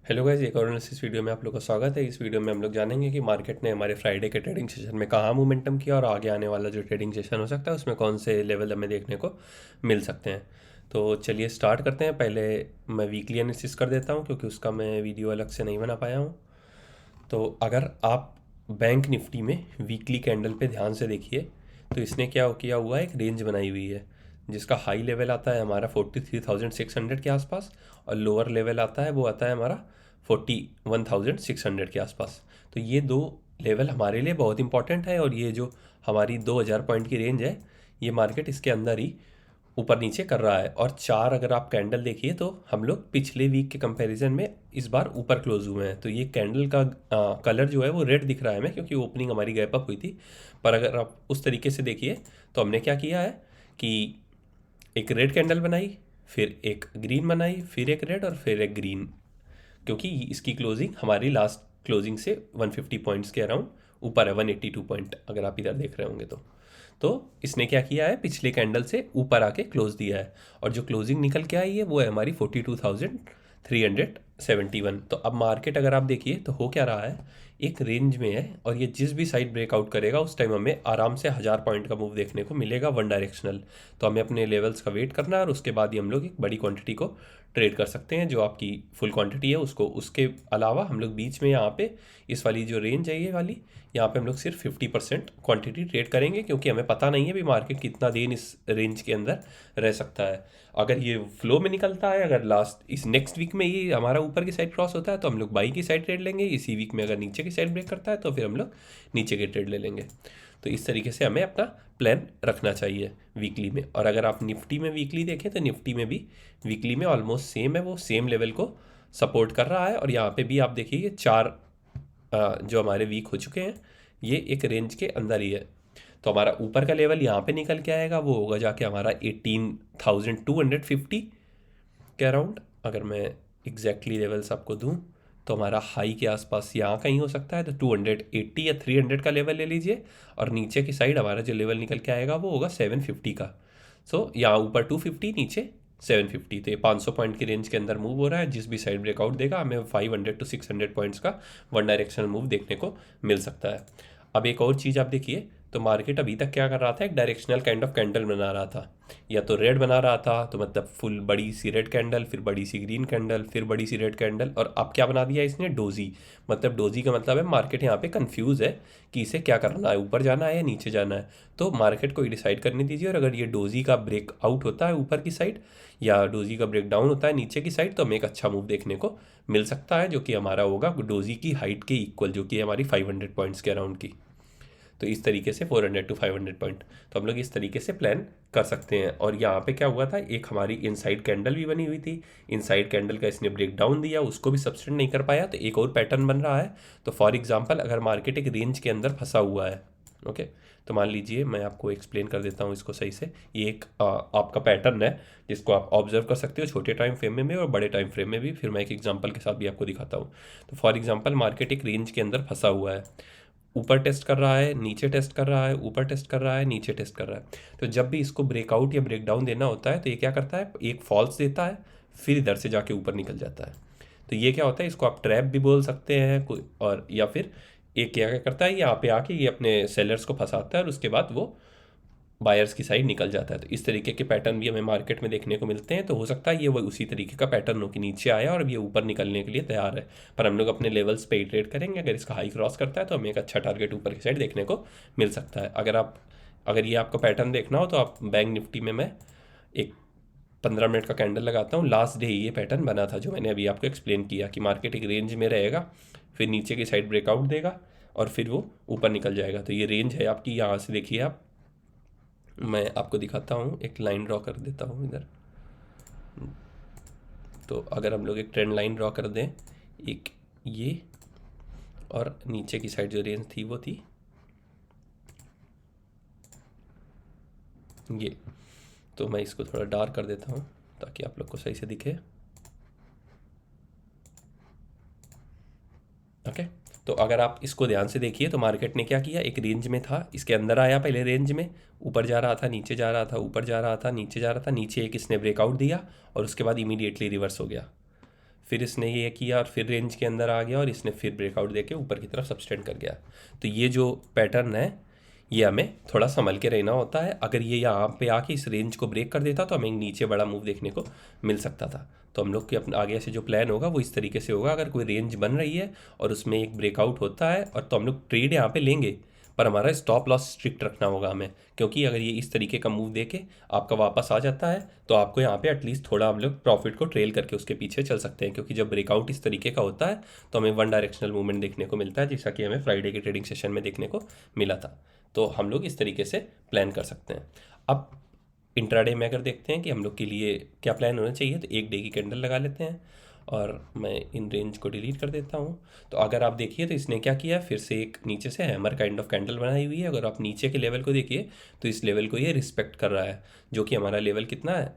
Hello guys, एक और analysis video में आप लोग का स्वागत है। इस वीडियो में हम लोग जानेंगे कि मार्केट ने हमारे फ्राइडे के ट्रेडिंग सेशन में कहाँ मोमेंटम किया और आगे आने वाला जो ट्रेडिंग सेशन हो सकता है उसमें कौन से लेवल हमें देखने को मिल सकते हैं। तो चलिए स्टार्ट करते हैं। पहले मैं वीकली एनालिसिस कर देता हूँ क्योंकि उसका मैं वीडियो अलग से नहीं बना पाया हूँ। तो अगर आप बैंक निफ्टी में वीकली कैंडल पे ध्यान से देखिए तो इसने क्या किया हुआ है, एक रेंज बनाई हुई है जिसका हाई लेवल आता है हमारा 43,600 के आसपास और लोअर लेवल आता है वो आता है हमारा 41,600 के आसपास। तो ये दो लेवल हमारे लिए बहुत इंपॉर्टेंट है और ये जो हमारी 2,000 पॉइंट की रेंज है ये मार्केट इसके अंदर ही ऊपर नीचे कर रहा है। और चार अगर आप कैंडल देखिए तो हम लोग पिछले वीक के कंपैरिजन में इस बार ऊपर क्लोज हुए हैं। तो ये कैंडल का कलर जो है वो रेड दिख रहा है हमें क्योंकि ओपनिंग हमारी गैप अप हुई थी। पर अगर आप उस तरीके से देखिए तो हमने क्या किया है कि एक रेड कैंडल बनाई, फिर एक ग्रीन बनाई, फिर एक रेड और फिर एक ग्रीन, क्योंकि इसकी क्लोजिंग हमारी लास्ट क्लोजिंग से 150 पॉइंट्स के अराउंड ऊपर है, 182 पॉइंट अगर आप इधर देख रहे होंगे तो इसने क्या किया है, पिछले कैंडल से ऊपर आके क्लोज दिया है और जो क्लोजिंग निकल के आई है वो है हमारी 42,371। तो अब मार्केट अगर आप देखिए तो हो क्या रहा है, एक रेंज में है और ये जिस भी साइड ब्रेकआउट करेगा उस टाइम हमें आराम से 1,000 पॉइंट का मूव देखने को मिलेगा वन डायरेक्शनल। तो हमें अपने लेवल्स का वेट करना है और उसके बाद ही हम लोग एक बड़ी क्वांटिटी को ट्रेड कर सकते हैं। जो आपकी फुल क्वांटिटी है उसको, उसके अलावा हम लोग बीच में यहाँ पे इस वाली जो रेंज है ये वाली, यहाँ पे हम लोग सिर्फ 50% क्वांटिटी ट्रेड करेंगे क्योंकि हमें पता नहीं है भी मार्केट कितना दिन इस रेंज के अंदर रह सकता है। अगर ये फ्लो में निकलता है, अगर लास्ट इस नेक्स्ट वीक में ये हमारा ऊपर की साइड क्रॉस होता है तो हम लोग बाई की साइड ट्रेड लेंगे। इसी वीक में अगर नीचे की साइड ब्रेक करता है तो फिर हम लोग नीचे के ट्रेड ले लेंगे। तो इस तरीके से हमें अपना प्लान रखना चाहिए वीकली में। और अगर आप निफ्टी में वीकली देखें तो निफ्टी में भी वीकली में ऑलमोस्ट सेम है, वो सेम लेवल को सपोर्ट कर रहा है। और यहाँ पे भी आप देखिए ये चार जो हमारे वीक हो चुके हैं ये एक रेंज के अंदर ही है। तो हमारा ऊपर का लेवल यहाँ पे निकल के आएगा, वो होगा जाके हमारा 18,250 के अराउंड। अगर मैं एग्जैक्टली लेवल्स आपको दूं तो हमारा हाई के आसपास यहाँ कहीं हो सकता है, तो 280 या 300 का लेवल ले लीजिए। और नीचे की साइड हमारा जो लेवल निकल के आएगा वो होगा 750 का। सो यहाँ ऊपर 250, नीचे 750। तो ये 500 पॉइंट की रेंज के अंदर मूव हो रहा है। जिस भी साइड ब्रेकआउट देगा हमें 500 to 600 पॉइंट्स का वन डायरेक्शनल मूव देखने को मिल सकता है। अब एक और चीज़ आप देखिए, तो मार्केट अभी तक क्या कर रहा था, एक डायरेक्शनल काइंड ऑफ कैंडल बना रहा था। या तो रेड बना रहा था तो मतलब फुल बड़ी सी रेड कैंडल, फिर बड़ी सी ग्रीन कैंडल, फिर बड़ी सी रेड कैंडल, और अब क्या बना दिया इसने, डोजी। मतलब डोजी का मतलब है मार्केट यहाँ पे कंफ्यूज है कि इसे क्या करना है, ऊपर जाना है या नीचे जाना है। तो मार्केट को डिसाइड करने दीजिए। और अगर ये डोजी का ब्रेक आउट होता है ऊपर की साइड या डोजी का ब्रेक डाउन होता है नीचे की साइड तो हमें एक अच्छा मूव देखने को मिल सकता है, जो कि हमारा होगा डोजी की हाइट के इक्वल, जो कि हमारी 500 पॉइंट्स के अराउंड की। तो इस तरीके से 400 to 500 पॉइंट, तो हम लोग इस तरीके से प्लान कर सकते हैं। और यहाँ पे क्या हुआ था, एक हमारी इनसाइड कैंडल भी बनी हुई थी। इनसाइड कैंडल का इसने ब्रेक डाउन दिया, उसको भी सब्सटेंड नहीं कर पाया, तो एक और पैटर्न बन रहा है। तो फॉर एग्जांपल अगर मार्केट एक रेंज के अंदर फंसा हुआ है, ओके, तो मान लीजिए मैं आपको एक्सप्लेन कर देता हूँ इसको सही से। ये एक आपका पैटर्न है जिसको आप ऑब्जर्व कर सकते हो छोटे टाइम फ्रेम में भी और बड़े टाइम फ्रेम में भी। फिर मैं एक एग्जांपल के साथ भी आपको दिखाता हूँ। तो फॉर एग्जांपल मार्केट एक रेंज के अंदर फंसा हुआ है, ऊपर टेस्ट कर रहा है, नीचे टेस्ट कर रहा है, ऊपर टेस्ट कर रहा है, नीचे टेस्ट कर रहा है। तो जब भी इसको ब्रेकआउट या ब्रेकडाउन देना होता है तो ये क्या करता है, एक फॉल्स देता है, फिर इधर से जाके ऊपर निकल जाता है। तो ये क्या होता है, इसको आप ट्रैप भी बोल सकते हैं कोई, और या फिर एक क्या क्या करता है, यहाँ पे आके ये अपने सेलर्स को फंसाता है और उसके बाद वो बायर्स की साइड निकल जाता है। तो इस तरीके के पैटर्न भी हमें मार्केट में देखने को मिलते हैं। तो हो सकता है ये वो उसी तरीके का पैटर्न हो कि नीचे आया और अब ये ऊपर निकलने के लिए तैयार है। पर हम लोग अपने लेवल्स पे ही ट्रेड करेंगे। अगर इसका हाई क्रॉस करता है तो हमें एक अच्छा टारगेट ऊपर की साइड देखने को मिल सकता है। अगर ये आपका पैटर्न देखना हो तो आप बैंक निफ्टी में मैं एक 15 मिनट का कैंडल लगाता हूँ। लास्ट डे ये पैटर्न बना था जो मैंने अभी आपको एक्सप्लेन किया कि मार्केट एक रेंज में रहेगा, फिर नीचे की साइड ब्रेकआउट देगा और फिर वो ऊपर निकल जाएगा। तो ये रेंज है आपकी, यहाँ से देखिए आप, मैं आपको दिखाता हूँ, एक लाइन ड्रॉ कर देता हूँ इधर। तो अगर हम लोग एक ट्रेंड लाइन ड्रॉ कर दें, एक ये, और नीचे की साइड जो रेंज थी वो थी ये। तो मैं इसको थोड़ा डार्क कर देता हूँ ताकि आप लोग को सही से दिखे। ओके, तो अगर आप इसको ध्यान से देखिए तो मार्केट ने क्या किया, एक रेंज में था, इसके अंदर आया, पहले रेंज में ऊपर जा रहा था, नीचे जा रहा था, ऊपर जा रहा था, नीचे जा रहा था, नीचे एक इसने ब्रेकआउट दिया और उसके बाद इमीडिएटली रिवर्स हो गया। फिर इसने ये किया और फिर रेंज के अंदर आ गया और इसने फिर ब्रेकआउट देके ऊपर की तरफ सब्सटेंड कर गया। तो ये जो पैटर्न है ये हमें थोड़ा संभल के रहना होता है। अगर ये यहाँ पे आके इस रेंज को ब्रेक कर देता तो हमें नीचे बड़ा मूव देखने को मिल सकता था। तो हम लोग के अपना आगे से जो प्लान होगा वो इस तरीके से होगा, अगर कोई रेंज बन रही है और उसमें एक ब्रेकआउट होता है और तो हम लोग ट्रेड यहाँ पे लेंगे, पर हमारा स्टॉप लॉस स्ट्रिक्ट रखना होगा हमें, क्योंकि अगर ये इस तरीके का मूव देके आपका वापस आ जाता है तो आपको यहाँ पे एटलीस्ट थोड़ा हम लोग प्रॉफिट को ट्रेल करके उसके पीछे चल सकते हैं, क्योंकि जब ब्रेकआउट इस तरीके का होता है तो हमें वन डायरेक्शनल मूवमेंट देखने को मिलता है, जैसा कि हमें फ्राइडे के ट्रेडिंग सेशन में देखने को मिला था। तो हम लोग इस तरीके से प्लान कर सकते हैं। अब इंट्राडे में अगर देखते हैं कि हम लोग के लिए क्या प्लान होना चाहिए, तो एक डे की कैंडल लगा लेते हैं और मैं इन रेंज को डिलीट कर देता हूँ। तो अगर आप देखिए तो इसने क्या किया, फिर से एक नीचे से हैमर काइंड ऑफ कैंडल बनाई हुई है। अगर आप नीचे के लेवल को देखिए तो इस लेवल को ये रिस्पेक्ट कर रहा है, जो कि हमारा लेवल कितना है,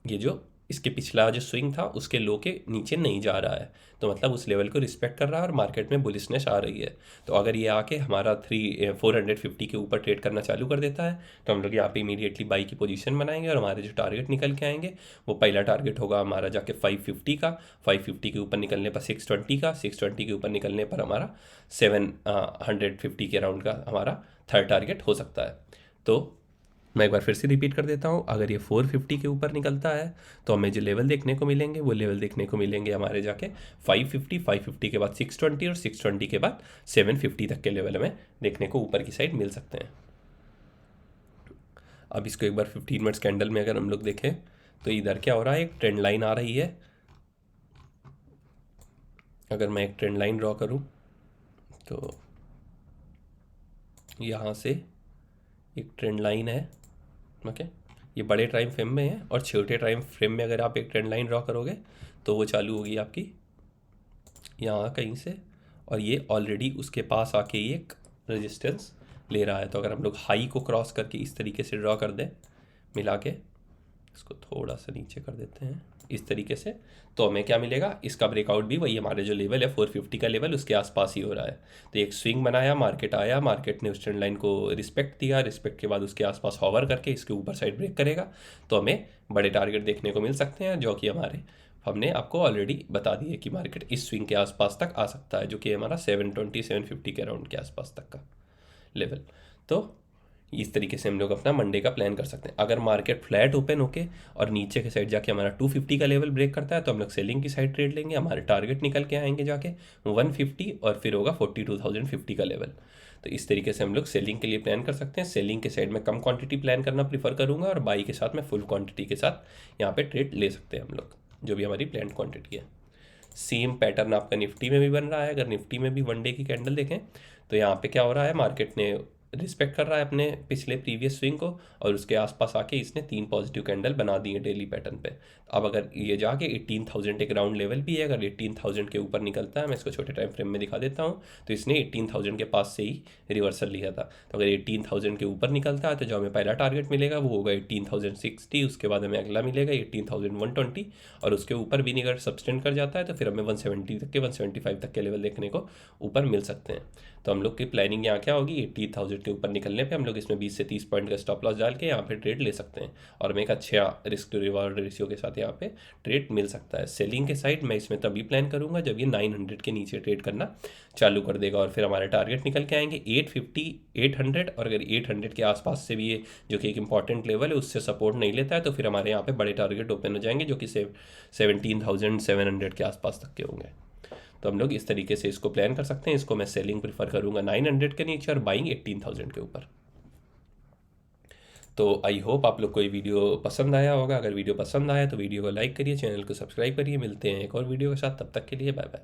ये जो इसके पिछला जो स्विंग था उसके लो के नीचे नहीं जा रहा है, तो मतलब उस लेवल को रिस्पेक्ट कर रहा है और मार्केट में बुलिशनेस आ रही है। तो अगर ये आके हमारा 450 के ऊपर ट्रेड करना चालू कर देता है तो हम लोग यहाँ पे इमीडिएटली बाई की पोजीशन बनाएंगे और हमारे जो टारगेट निकल के आएंगे वो पहला टारगेट होगा हमारा जाके 550 का, 550 के ऊपर निकलने पर 620 का, 620 के ऊपर निकलने पर हमारा 750 के राउंड का हमारा थर्ड टारगेट हो सकता है। तो मैं एक बार फिर से रिपीट कर देता हूँ, अगर ये 450 के ऊपर निकलता है तो हमें जो लेवल देखने को मिलेंगे वो लेवल देखने को मिलेंगे हमारे जाके 550, 550 के बाद 620 और 620 के बाद 750 तक के लेवल हमें देखने को ऊपर की साइड मिल सकते हैं। अब इसको एक बार 15 मिनट्स कैंडल में अगर हम लोग देखें तो इधर क्या हो रहा है, एक ट्रेंड लाइन आ रही है। अगर मैं एक ट्रेंड लाइन ड्रॉ करूँ तो यहाँ से एक ट्रेंड लाइन है, ओके। ये बड़े टाइम फ्रेम में है और छोटे टाइम फ्रेम में अगर आप एक ट्रेंड लाइन ड्रॉ करोगे तो वो चालू होगी आपकी यहाँ कहीं से, और ये ऑलरेडी उसके पास आके ही एक रेजिस्टेंस ले रहा है। तो अगर हम लोग हाई को क्रॉस करके इस तरीके से ड्रॉ कर दें, मिला के इसको थोड़ा सा नीचे कर देते हैं इस तरीके से, तो हमें क्या मिलेगा, इसका ब्रेकआउट भी वही हमारे जो लेवल है 450 का लेवल उसके आसपास ही हो रहा है। तो एक स्विंग बनाया, मार्केट आया, मार्केट ने उस ट्रेंड लाइन को रिस्पेक्ट दिया, रिस्पेक्ट के बाद उसके आसपास हॉवर करके इसके ऊपर साइड ब्रेक करेगा तो हमें बड़े टारगेट देखने को मिल सकते हैं, जो कि हमारे हमने आपको ऑलरेडी बता दिए कि मार्केट इस स्विंग के आसपास तक आ सकता है, जो कि हमारा 720 750 के अराउंड के आसपास तक का लेवल। तो इस तरीके से हम लोग अपना मंडे का प्लान कर सकते हैं। अगर मार्केट फ्लैट ओपन होके और नीचे के साइड जाके हमारा 250 का लेवल ब्रेक करता है तो हम लोग सेलिंग की साइड ट्रेड लेंगे, हमारे टारगेट निकल के आएंगे जाके 150 और फिर होगा 42,050 का लेवल। तो इस तरीके से हम लोग सेलिंग के लिए प्लान कर सकते हैं। सेलिंग के साइड में कम क्वांटिटी प्लान करना प्रीफर करूँगा और बाई के साथ में फुल क्वांटिटी के साथ यहाँ पे ट्रेड ले सकते हैं हम लोग, जो भी हमारी प्लान क्वांटिटी है। सेम पैटर्न आपका निफ्टी में भी बन रहा है। अगर निफ्टी में भी वन डे की कैंडल देखें तो यहाँ पे क्या हो रहा है, मार्केट ने रिस्पेक्ट कर रहा है अपने पिछले प्रीवियस स्विंग को और उसके आसपास आके इसने 3 पॉजिटिव कैंडल बना दी है डेली पैटर्न पे। अब अगर ये जाके 18,000 एक राउंड लेवल भी है, अगर 18,000 के ऊपर निकलता है, मैं इसको छोटे टाइम फ्रेम में दिखा देता हूँ, तो इसने 18,000 के पास से ही रिवर्सल लिया था। तो अगर 18,000 के ऊपर निकलता है तो जो हमें पहला टारगेट मिलेगा वो होगा 18,060, उसके बाद हमें अगला मिलेगा 18,120 और उसके ऊपर भी अगर सब्सटेंड कर जाता है तो फिर हमें 170 तक के 175 तक के लेवल देखने को ऊपर मिल सकते हैं। तो हम लोग की प्लानिंग यहाँ क्या होगी, 80,000 के ऊपर निकलने पे हम लोग इसमें 20 से 30 पॉइंट का स्टॉप लॉस डाल के यहाँ पे ट्रेड ले सकते हैं और हमें एक अच्छा रिस्क टू रिवॉर्ड रेशियो के साथ यहाँ पे ट्रेड मिल सकता है। सेलिंग के साइड मैं इसमें तभी प्लान करूँगा जब ये 900 के नीचे ट्रेड करना चालू कर देगा और फिर हमारे टारगेट निकल के आएंगे 850, 800 और अगर 800 के आसपास से भी ये जो कि एक इंपॉर्टेंट लेवल है उससे सपोर्ट नहीं लेता है तो फिर हमारे यहाँ पे बड़े टारगेट ओपन हो जाएंगे जो कि 17,700 के आसपास तक के होंगे। तो हम लोग इस तरीके से इसको प्लान कर सकते हैं। इसको मैं सेलिंग प्रीफर करूँगा 900 के नीचे और बाइंग 18,000 के ऊपर। तो आई होप आप लोग को ये वीडियो पसंद आया होगा। अगर वीडियो पसंद आया तो वीडियो को लाइक करिए, चैनल को सब्सक्राइब करिए। मिलते हैं एक और वीडियो के साथ, तब तक के लिए बाय बाय।